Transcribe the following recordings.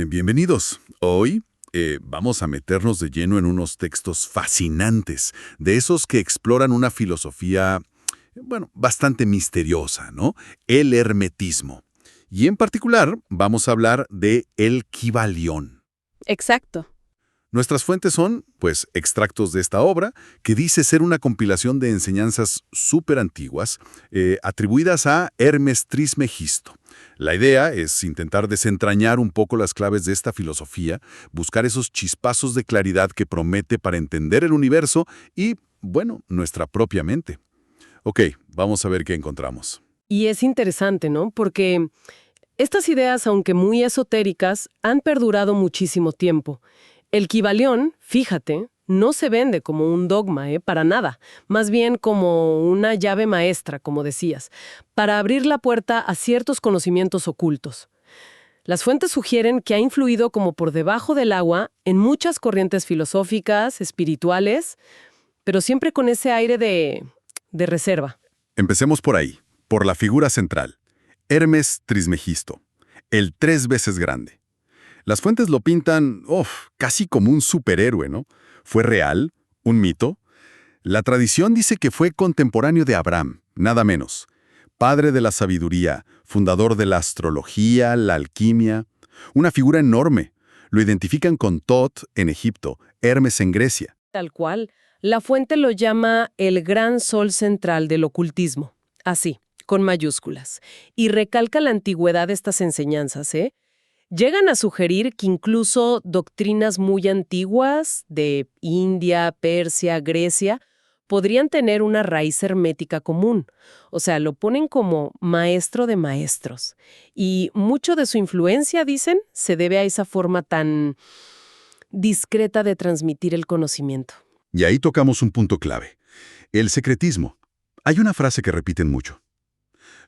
Bienvenidos. Hoy vamos a meternos de lleno en unos textos fascinantes, de esos que exploran una filosofía, bastante misteriosa, ¿no? El hermetismo. Y en particular vamos a hablar de el Kybalión. Exacto. Nuestras fuentes son, pues, extractos de esta obra, que dice ser una compilación de enseñanzas súper antiguas, atribuidas a Hermes Trismegisto. La idea es intentar desentrañar un poco las claves de esta filosofía, buscar esos chispazos de claridad que promete para entender el universo y, nuestra propia mente. Ok, vamos a ver qué encontramos. Y es interesante, ¿no? Porque estas ideas, aunque muy esotéricas, han perdurado muchísimo tiempo. El Kybalión, fíjate, no se vende como un dogma, para nada. Más bien como una llave maestra, como decías, para abrir la puerta a ciertos conocimientos ocultos. Las fuentes sugieren que ha influido como por debajo del agua en muchas corrientes filosóficas, espirituales, pero siempre con ese aire de reserva. Empecemos por ahí, por la figura central, Hermes Trismegisto, el 3 veces grande. Las fuentes lo pintan, casi como un superhéroe, ¿no? ¿Fue real? ¿Un mito? La tradición dice que fue contemporáneo de Abraham, nada menos. Padre de la sabiduría, fundador de la astrología, la alquimia. Una figura enorme. Lo identifican con Tot en Egipto, Hermes en Grecia. Tal cual. La fuente lo llama el gran sol central del ocultismo. Así, con mayúsculas. Y recalca la antigüedad de estas enseñanzas, Llegan a sugerir que incluso doctrinas muy antiguas de India, Persia, Grecia, podrían tener una raíz hermética común. O sea, lo ponen como maestro de maestros. Y mucho de su influencia, dicen, se debe a esa forma tan discreta de transmitir el conocimiento. Y ahí tocamos un punto clave. El secretismo. Hay una frase que repiten mucho.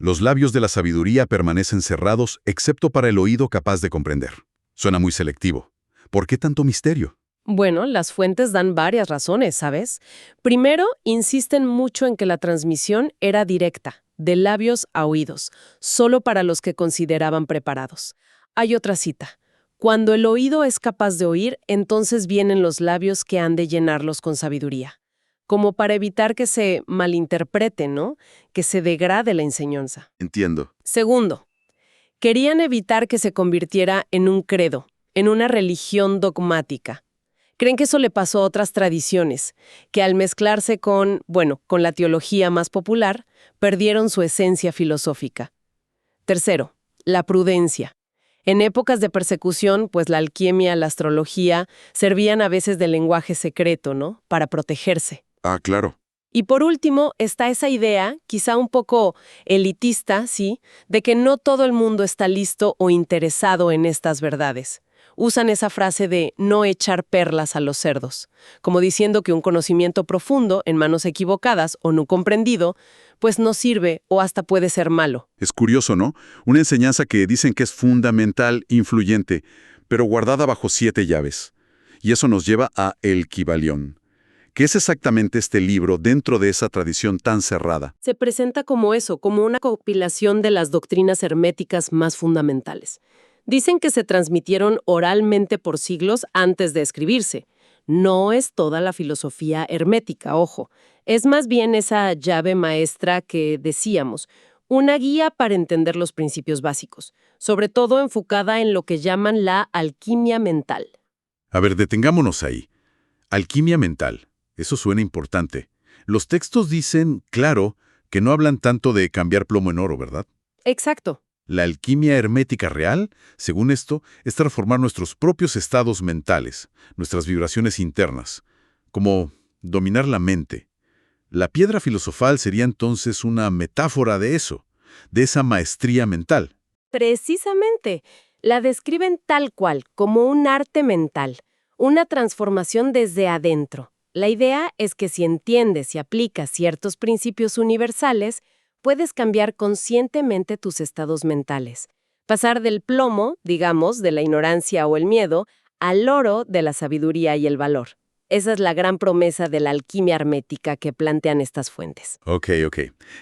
Los labios de la sabiduría permanecen cerrados excepto para el oído capaz de comprender. Suena muy selectivo. ¿Por qué tanto misterio? Bueno, las fuentes dan varias razones, ¿sabes? Primero, insisten mucho en que la transmisión era directa, de labios a oídos, solo para los que consideraban preparados. Hay otra cita. Cuando el oído es capaz de oír, entonces vienen los labios que han de llenarlos con sabiduría. Como para evitar que se malinterprete, ¿no? Que se degrade la enseñanza. Entiendo. Segundo, querían evitar que se convirtiera en un credo, en una religión dogmática. Creen que eso le pasó a otras tradiciones, que al mezclarse con la teología más popular, perdieron su esencia filosófica. Tercero, la prudencia. En épocas de persecución, pues la alquimia, la astrología, servían a veces de lenguaje secreto, ¿no? Para protegerse. Ah, claro. Y por último, está esa idea, quizá un poco elitista, ¿sí?, de que no todo el mundo está listo o interesado en estas verdades. Usan esa frase de no echar perlas a los cerdos, como diciendo que un conocimiento profundo en manos equivocadas o no comprendido, pues no sirve o hasta puede ser malo. Es curioso, ¿no? Una enseñanza que dicen que es fundamental, influyente, pero guardada bajo 7 llaves. Y eso nos lleva a El Kybalión. ¿Qué es exactamente este libro dentro de esa tradición tan cerrada? Se presenta como eso, como una compilación de las doctrinas herméticas más fundamentales. Dicen que se transmitieron oralmente por siglos antes de escribirse. No es toda la filosofía hermética, ojo. Es más bien esa llave maestra que decíamos, una guía para entender los principios básicos, sobre todo enfocada en lo que llaman la alquimia mental. A ver, detengámonos ahí. Alquimia mental. Eso suena importante. Los textos dicen, claro, que no hablan tanto de cambiar plomo en oro, ¿verdad? Exacto. La alquimia hermética real, según esto, es transformar nuestros propios estados mentales, nuestras vibraciones internas, como dominar la mente. La piedra filosofal sería entonces una metáfora de eso, de esa maestría mental. Precisamente. La describen tal cual, como un arte mental, una transformación desde adentro. La idea es que si entiendes y aplicas ciertos principios universales, puedes cambiar conscientemente tus estados mentales. Pasar del plomo, digamos, de la ignorancia o el miedo, al oro de la sabiduría y el valor. Esa es la gran promesa de la alquimia hermética que plantean estas fuentes. Ok.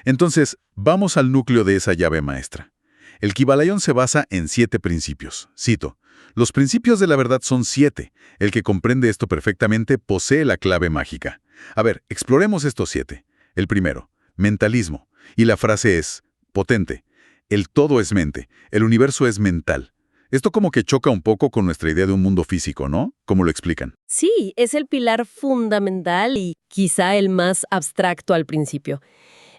Entonces, vamos al núcleo de esa llave maestra. El Kybalión se basa en 7 principios. Cito, Los principios de la verdad son 7. El que comprende esto perfectamente posee la clave mágica. A ver, exploremos estos 7. El primero, mentalismo. Y la frase es, potente. El todo es mente, el universo es mental. Esto como que choca un poco con nuestra idea de un mundo físico, ¿no? ¿Cómo lo explican? Sí, es el pilar fundamental y quizá el más abstracto al principio.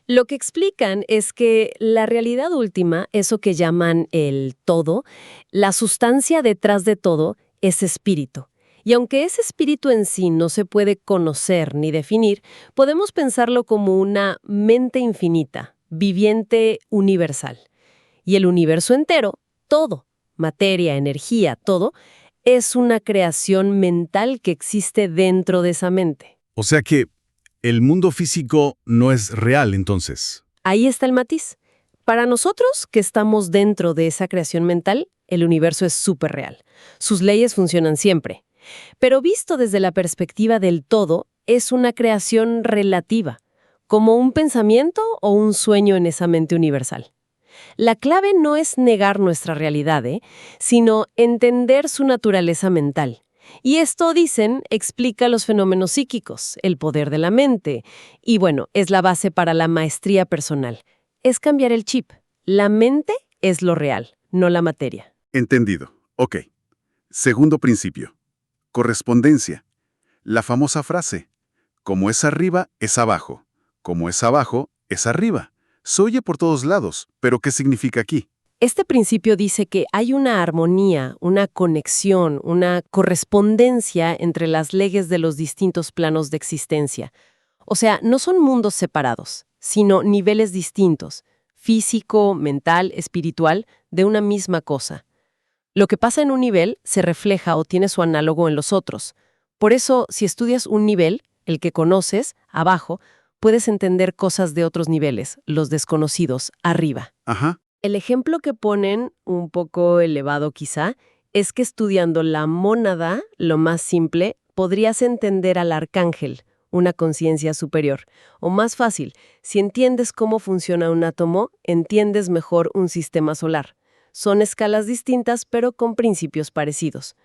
Lo que explican es que la realidad última, eso que llaman el todo, la sustancia detrás de todo, es espíritu. Y aunque ese espíritu en sí no se puede conocer ni definir, podemos pensarlo como una mente infinita, viviente universal. Y el universo entero, todo, materia, energía, todo, es una creación mental que existe dentro de esa mente. O sea que el mundo físico no es real, entonces. Ahí está el matiz. Para nosotros, que estamos dentro de esa creación mental, el universo es súper real. Sus leyes funcionan siempre. Pero visto desde la perspectiva del todo, es una creación relativa, como un pensamiento o un sueño en esa mente universal. La clave no es negar nuestra realidad, sino entender su naturaleza mental. Y esto, dicen, explica los fenómenos psíquicos, el poder de la mente. Y bueno, es la base para la maestría personal. Es cambiar el chip. La mente es lo real, no la materia. Entendido. Ok. Segundo principio. Correspondencia. La famosa frase, como es arriba, es abajo. Como es abajo, es arriba. Se oye por todos lados, pero ¿qué significa aquí? Este principio dice que hay una armonía, una conexión, una correspondencia entre las leyes de los distintos planos de existencia. O sea, no son mundos separados, sino niveles distintos, físico, mental, espiritual, de una misma cosa. Lo que pasa en un nivel se refleja o tiene su análogo en los otros. Por eso, si estudias un nivel, el que conoces, abajo, puedes entender cosas de otros niveles, los desconocidos, arriba. Ajá. El ejemplo que ponen, un poco elevado quizá, es que estudiando la mónada, lo más simple, podrías entender al arcángel, una conciencia superior. O más fácil, si entiendes cómo funciona un átomo, entiendes mejor un sistema solar. Son escalas distintas, pero con principios parecidos.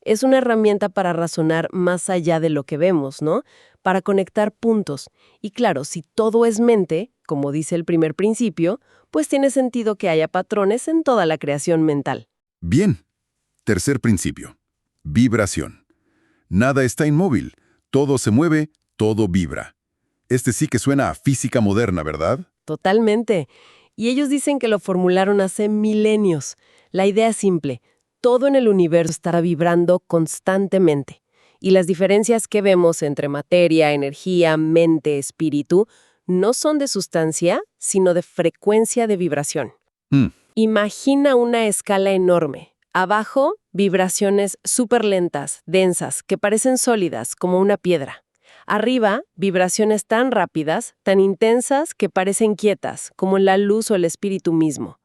Es una herramienta para razonar más allá de lo que vemos, ¿no? Para conectar puntos. Y claro, si todo es mente, como dice el primer principio, pues tiene sentido que haya patrones en toda la creación mental. Bien. Tercer principio. Vibración. Nada está inmóvil. Todo se mueve, todo vibra. Este sí que suena a física moderna, ¿verdad? Totalmente. Y ellos dicen que lo formularon hace milenios. La idea es simple. Todo en el universo estará vibrando constantemente. Y las diferencias que vemos entre materia, energía, mente, espíritu, no son de sustancia, sino de frecuencia de vibración. Imagina una escala enorme. Abajo, vibraciones súper lentas, densas, que parecen sólidas, como una piedra. Arriba, vibraciones tan rápidas, tan intensas, que parecen quietas, como la luz o el espíritu mismo.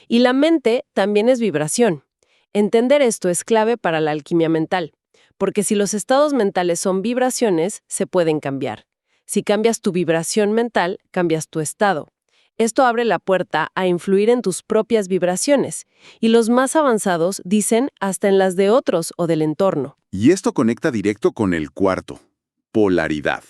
Y la mente también es vibración. Entender esto es clave para la alquimia mental, porque si los estados mentales son vibraciones, se pueden cambiar. Si cambias tu vibración mental, cambias tu estado. Esto abre la puerta a influir en tus propias vibraciones, y los más avanzados dicen hasta en las de otros o del entorno. Y esto conecta directo con el cuarto. Polaridad.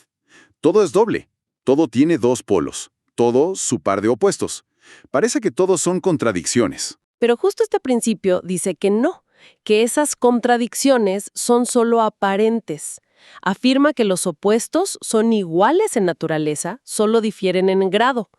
Todo es doble. Todo tiene dos polos. Todo su par de opuestos. Parece que todos son contradicciones. Pero justo este principio dice que no, que esas contradicciones son solo aparentes. Afirma que los opuestos son iguales en naturaleza, solo difieren en grado.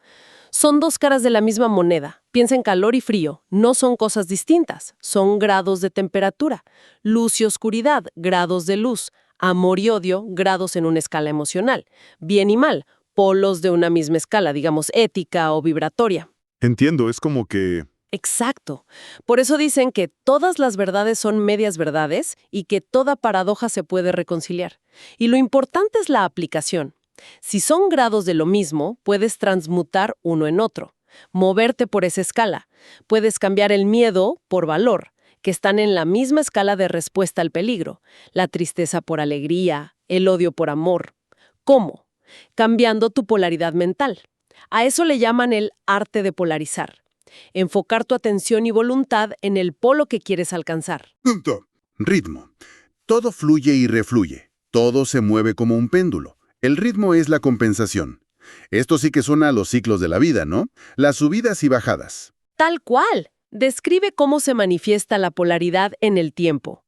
Son dos caras de la misma moneda. Piensa en calor y frío. No son cosas distintas. Son grados de temperatura. Luz y oscuridad, grados de luz. Amor y odio, grados en una escala emocional. Bien y mal, polos de una misma escala, digamos ética o vibratoria. Entiendo, es como que... Exacto. Por eso dicen que todas las verdades son medias verdades y que toda paradoja se puede reconciliar. Y lo importante es la aplicación. Si son grados de lo mismo, puedes transmutar uno en otro, moverte por esa escala. Puedes cambiar el miedo por valor, que están en la misma escala de respuesta al peligro, la tristeza por alegría, el odio por amor. ¿Cómo? Cambiando tu polaridad mental. A eso le llaman el arte de polarizar. Enfocar tu atención y voluntad en el polo que quieres alcanzar. Ritmo. Todo fluye y refluye. Todo se mueve como un péndulo. El ritmo es la compensación. Esto sí que suena a los ciclos de la vida, ¿no? Las subidas y bajadas. Tal cual. Describe cómo se manifiesta la polaridad en el tiempo.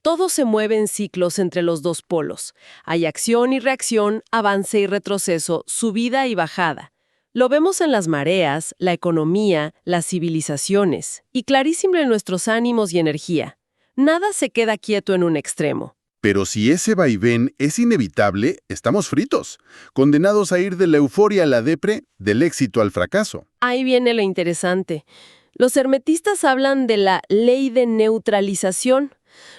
Todo se mueve en ciclos entre los dos polos. Hay acción y reacción, avance y retroceso, subida y bajada. Lo vemos en las mareas, la economía, las civilizaciones, y clarísimo en nuestros ánimos y energía. Nada se queda quieto en un extremo. Pero si ese vaivén es inevitable, estamos fritos, condenados a ir de la euforia a la depre, del éxito al fracaso. Ahí viene lo interesante. Los hermetistas hablan de la ley de neutralización.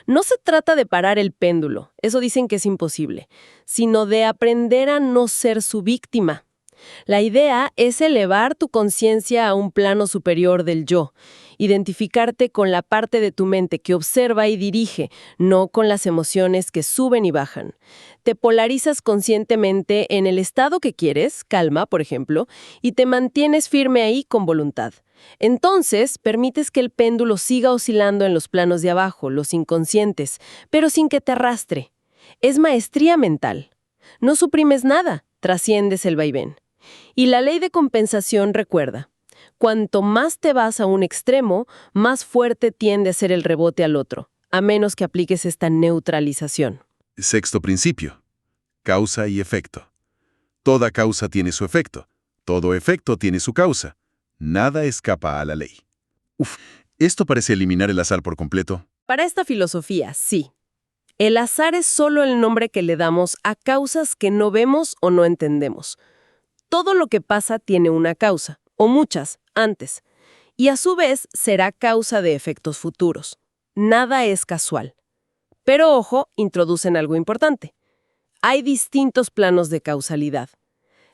No se trata de parar el péndulo, eso dicen que es imposible, sino de aprender a no ser su víctima. La idea es elevar tu conciencia a un plano superior del yo, identificarte con la parte de tu mente que observa y dirige, no con las emociones que suben y bajan. Te polarizas conscientemente en el estado que quieres, calma, por ejemplo, y te mantienes firme ahí con voluntad. Entonces, permites que el péndulo siga oscilando en los planos de abajo, los inconscientes, pero sin que te arrastre. Es maestría mental. No suprimes nada, trasciendes el vaivén. Y la ley de compensación recuerda, cuanto más te vas a un extremo, más fuerte tiende a ser el rebote al otro, a menos que apliques esta neutralización. Sexto principio. Causa y efecto. Toda causa tiene su efecto. Todo efecto tiene su causa. Nada escapa a la ley. Esto parece eliminar el azar por completo. Para esta filosofía, sí. El azar es solo el nombre que le damos a causas que no vemos o no entendemos. Todo lo que pasa tiene una causa, o muchas, antes, y a su vez será causa de efectos futuros. Nada es casual. Pero ojo, introducen algo importante. Hay distintos planos de causalidad.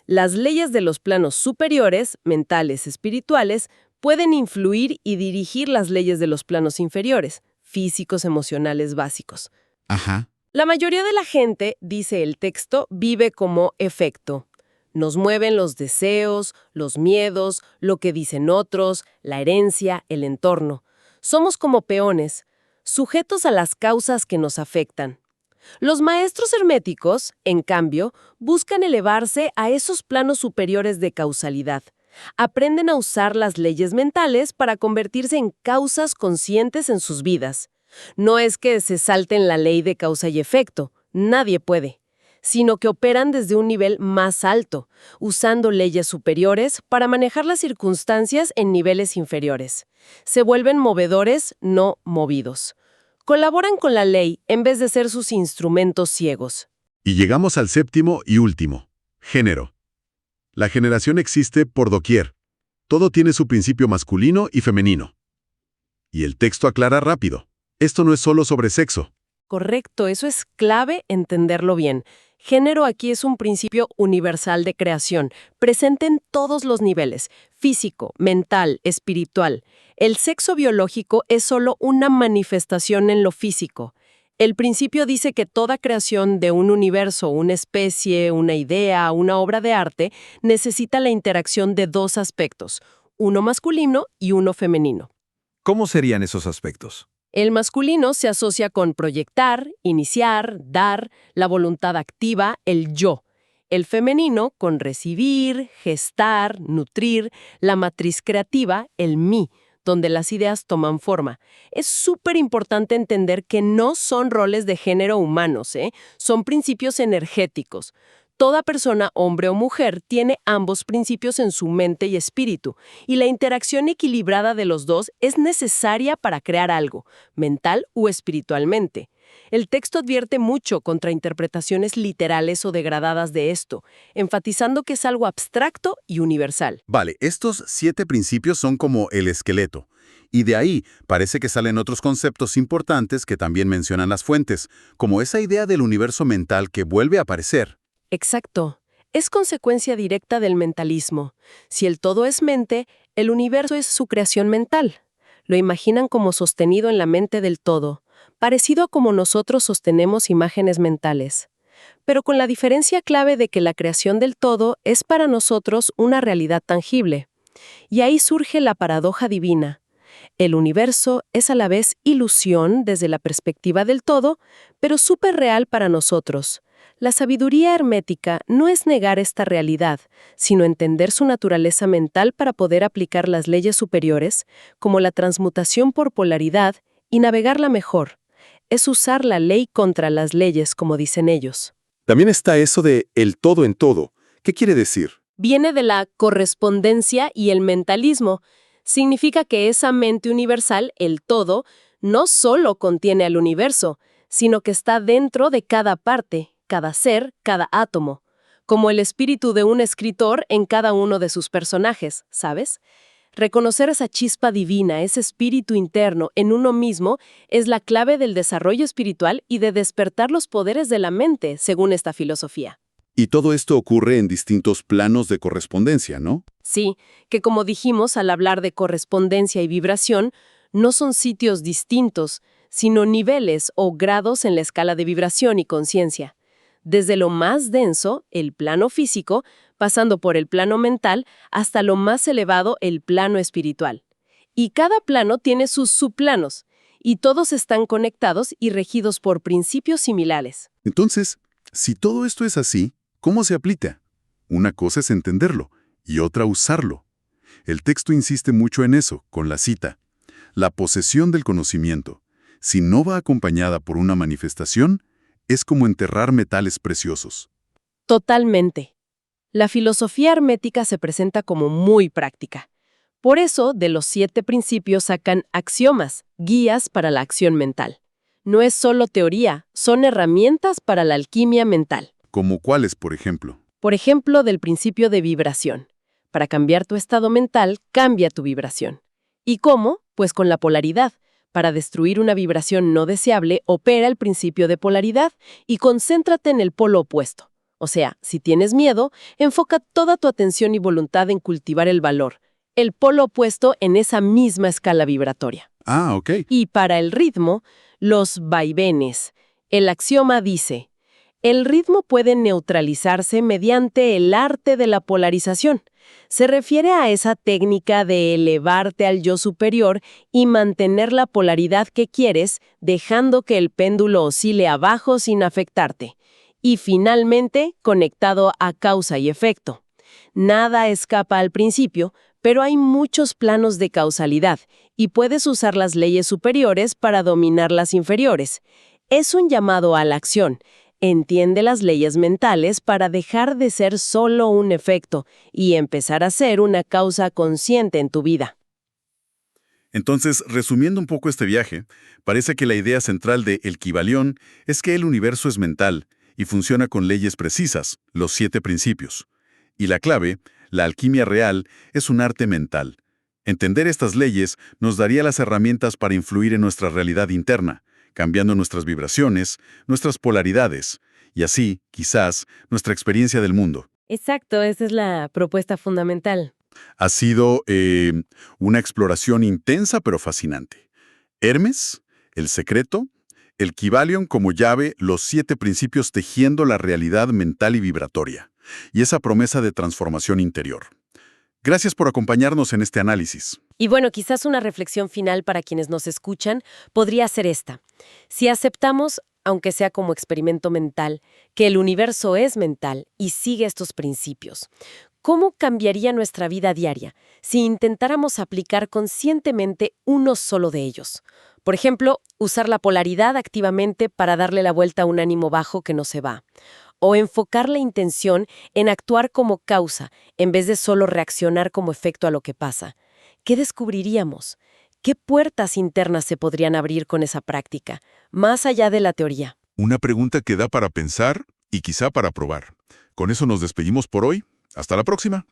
Las leyes de los planos superiores, mentales, espirituales, pueden influir y dirigir las leyes de los planos inferiores, físicos, emocionales, básicos. Ajá. La mayoría de la gente, dice el texto, vive como efecto. Nos mueven los deseos, los miedos, lo que dicen otros, la herencia, el entorno. Somos como peones, sujetos a las causas que nos afectan. Los maestros herméticos, en cambio, buscan elevarse a esos planos superiores de causalidad. Aprenden a usar las leyes mentales para convertirse en causas conscientes en sus vidas. No es que se salten la ley de causa y efecto, nadie puede, sino que operan desde un nivel más alto, usando leyes superiores para manejar las circunstancias en niveles inferiores. Se vuelven movedores, no movidos. Colaboran con la ley en vez de ser sus instrumentos ciegos. Y llegamos al séptimo y último. Género. La generación existe por doquier. Todo tiene su principio masculino y femenino. Y el texto aclara rápido. Esto no es solo sobre sexo. Correcto, eso es clave entenderlo bien. Género aquí es un principio universal de creación, presente en todos los niveles, físico, mental, espiritual. El sexo biológico es solo una manifestación en lo físico. El principio dice que toda creación de un universo, una especie, una idea, una obra de arte, necesita la interacción de dos aspectos, uno masculino y uno femenino. ¿Cómo serían esos aspectos? El masculino se asocia con proyectar, iniciar, dar, la voluntad activa, el yo. El femenino con recibir, gestar, nutrir, la matriz creativa, el mí, donde las ideas toman forma. Es súper importante entender que no son roles de género humanos, son principios energéticos. Toda persona, hombre o mujer, tiene ambos principios en su mente y espíritu, y la interacción equilibrada de los dos es necesaria para crear algo, mental o espiritualmente. El texto advierte mucho contra interpretaciones literales o degradadas de esto, enfatizando que es algo abstracto y universal. Vale, estos 7 principios son como el esqueleto. Y de ahí parece que salen otros conceptos importantes que también mencionan las fuentes, como esa idea del universo mental que vuelve a aparecer. Exacto. Es consecuencia directa del mentalismo. Si el todo es mente, el universo es su creación mental. Lo imaginan como sostenido en la mente del todo, parecido a como nosotros sostenemos imágenes mentales. Pero con la diferencia clave de que la creación del todo es para nosotros una realidad tangible. Y ahí surge la paradoja divina. El universo es a la vez ilusión desde la perspectiva del todo, pero súper real para nosotros. La sabiduría hermética no es negar esta realidad, sino entender su naturaleza mental para poder aplicar las leyes superiores, como la transmutación por polaridad, y navegarla mejor. Es usar la ley contra las leyes, como dicen ellos. También está eso de el todo en todo. ¿Qué quiere decir? Viene de la correspondencia y el mentalismo. Significa que esa mente universal, el todo, no solo contiene al universo, sino que está dentro de cada parte, cada ser, cada átomo, como el espíritu de un escritor en cada uno de sus personajes, ¿sabes? Reconocer esa chispa divina, ese espíritu interno en uno mismo, es la clave del desarrollo espiritual y de despertar los poderes de la mente, según esta filosofía. Y todo esto ocurre en distintos planos de correspondencia, ¿no? Sí, que como dijimos al hablar de correspondencia y vibración, no son sitios distintos, sino niveles o grados en la escala de vibración y conciencia. Desde lo más denso, el plano físico, pasando por el plano mental, hasta lo más elevado, el plano espiritual. Y cada plano tiene sus subplanos, y todos están conectados y regidos por principios similares. Entonces, si todo esto es así, ¿cómo se aplica? Una cosa es entenderlo y otra usarlo. El texto insiste mucho en eso, con la cita. La posesión del conocimiento, si no va acompañada por una manifestación, es como enterrar metales preciosos. Totalmente. La filosofía hermética se presenta como muy práctica. Por eso, de los 7 principios sacan axiomas, guías para la acción mental. No es solo teoría, son herramientas para la alquimia mental. ¿Como cuáles, por ejemplo? Por ejemplo, del principio de vibración. Para cambiar tu estado mental, cambia tu vibración. ¿Y cómo? Pues con la polaridad. Para destruir una vibración no deseable, opera el principio de polaridad y concéntrate en el polo opuesto. O sea, si tienes miedo, enfoca toda tu atención y voluntad en cultivar el valor, el polo opuesto en esa misma escala vibratoria. Ah, ok. Y para el ritmo, los vaivenes. El axioma dice: el ritmo puede neutralizarse mediante el arte de la polarización. Se refiere a esa técnica de elevarte al yo superior y mantener la polaridad que quieres, dejando que el péndulo oscile abajo sin afectarte. Y finalmente, conectado a causa y efecto. Nada escapa al principio, pero hay muchos planos de causalidad y puedes usar las leyes superiores para dominar las inferiores. Es un llamado a la acción. Entiende las leyes mentales para dejar de ser solo un efecto y empezar a ser una causa consciente en tu vida. Entonces, resumiendo un poco este viaje, parece que la idea central de El Kybalión es que el universo es mental y funciona con leyes precisas, los 7 principios. Y la clave, la alquimia real, es un arte mental. Entender estas leyes nos daría las herramientas para influir en nuestra realidad interna, cambiando nuestras vibraciones, nuestras polaridades, y así, quizás, nuestra experiencia del mundo. Exacto, esa es la propuesta fundamental. Ha sido una exploración intensa pero fascinante. Hermes, el secreto, el Kybalión como llave, los 7 principios tejiendo la realidad mental y vibratoria, y esa promesa de transformación interior. Gracias por acompañarnos en este análisis. Y bueno, quizás una reflexión final para quienes nos escuchan podría ser esta. Si aceptamos, aunque sea como experimento mental, que el universo es mental y sigue estos principios, ¿cómo cambiaría nuestra vida diaria si intentáramos aplicar conscientemente uno solo de ellos? Por ejemplo, usar la polaridad activamente para darle la vuelta a un ánimo bajo que no se va. O enfocar la intención en actuar como causa, en vez de solo reaccionar como efecto a lo que pasa. ¿Qué descubriríamos? ¿Qué puertas internas se podrían abrir con esa práctica, más allá de la teoría? Una pregunta que da para pensar y quizá para probar. Con eso nos despedimos por hoy. Hasta la próxima.